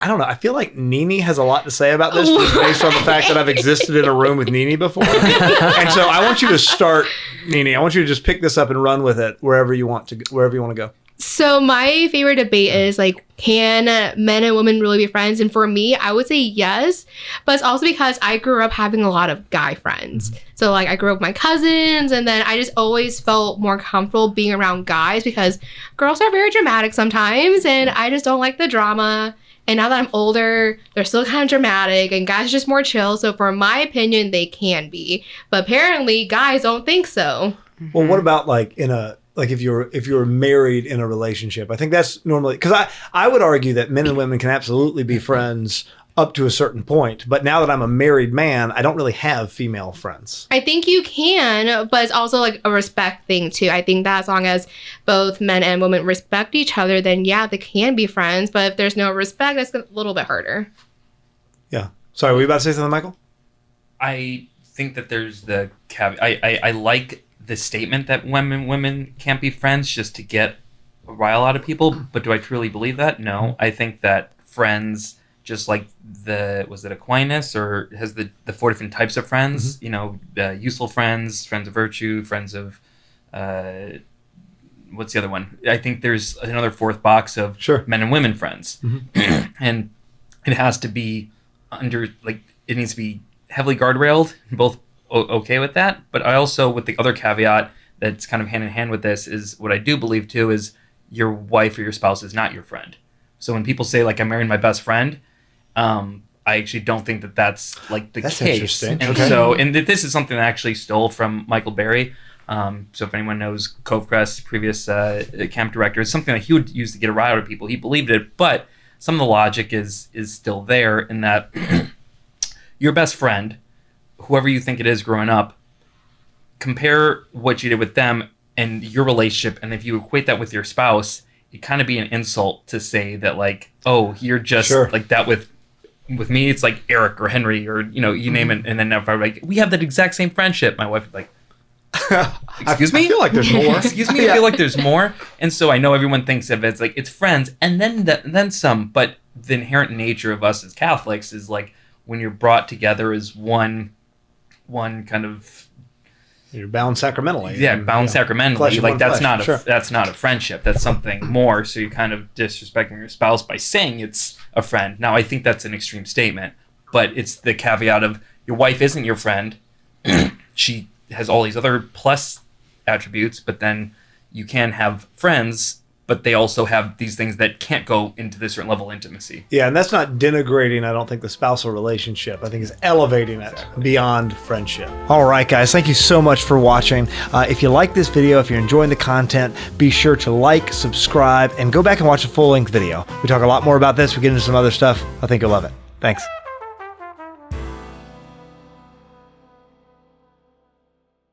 I don't know. I feel like Nene has a lot to say about this just based on the fact that I've existed in a room with Nene before. And so I want you to start, Nene. I want you to just pick this up and run with it wherever you want to go. So my favorite debate is like, can men and women really be friends? And for me, I would say yes, but it's also because I grew up having a lot of guy friends. So like I grew up with my cousins, and then I just always felt more comfortable being around guys because girls are very dramatic sometimes, and I just don't like the drama. And now that I'm older, they're still kind of dramatic, and guys are just more chill. So for my opinion, they can be, but apparently guys don't think so. Well, what about like if you're married in a relationship? I think that's normally, because I would argue that men and women can absolutely be friends up to a certain point. But now that I'm a married man, I don't really have female friends. I think you can, but it's also like a respect thing too. I think that as long as both men and women respect each other, then yeah, they can be friends. But if there's no respect, that's a little bit harder. Yeah. Sorry, were you about to say something, Michael? I think that there's the caveat. I like the statement that women can't be friends just to get a rile out of people, but do I truly believe that? No. I think that friends, just like was it Aquinas, or has the 4 different types of friends? Mm-hmm. Useful friends, friends of virtue, friends of what's the other one? I think there's another 4th box of men and women friends. Mm-hmm. And it has to be it needs to be heavily guardrailed, both okay with that. But I also, with the other caveat that's kind of hand in hand with this, is what I do believe too is your wife or your spouse is not your friend. So when people say like, I'm marrying my best friend, I actually don't think that that's like the case. Interesting. And so, and this is something that I actually stole from Michael Berry. So if anyone knows Covecrest's previous camp director, it's something that he would use to get a rile out of people. He believed it, but some of the logic is still there in that your best friend, whoever you think it is growing up, compare what you did with them and your relationship, and if you equate that with your spouse, it kind of be an insult to say that like, oh, you're just like that with me. It's like Eric or Henry or you name it, and then if I'm like, we have that exact same friendship, my wife would be like, excuse me? I feel like there's more. Excuse me? I feel like there's more. And so I know everyone thinks of it as like it's friends and then some, but the inherent nature of us as Catholics is like when you're brought together as one kind of, you're bound sacramentally. Yeah, bound sacramentally. Like that's not a friendship. That's something more. So you're kind of disrespecting your spouse by saying it's a friend. Now I think that's an extreme statement, but it's the caveat of your wife isn't your friend. She has all these other plus attributes, but then you can have friends, but they also have these things that can't go into this certain level of intimacy. Yeah, and that's not denigrating, I don't think, the spousal relationship. I think it's elevating it beyond friendship. All right, guys, thank you so much for watching. If you like this video, if you're enjoying the content, be sure to like, subscribe, and go back and watch the full-length video. We talk a lot more about this. We get into some other stuff. I think you'll love it. Thanks.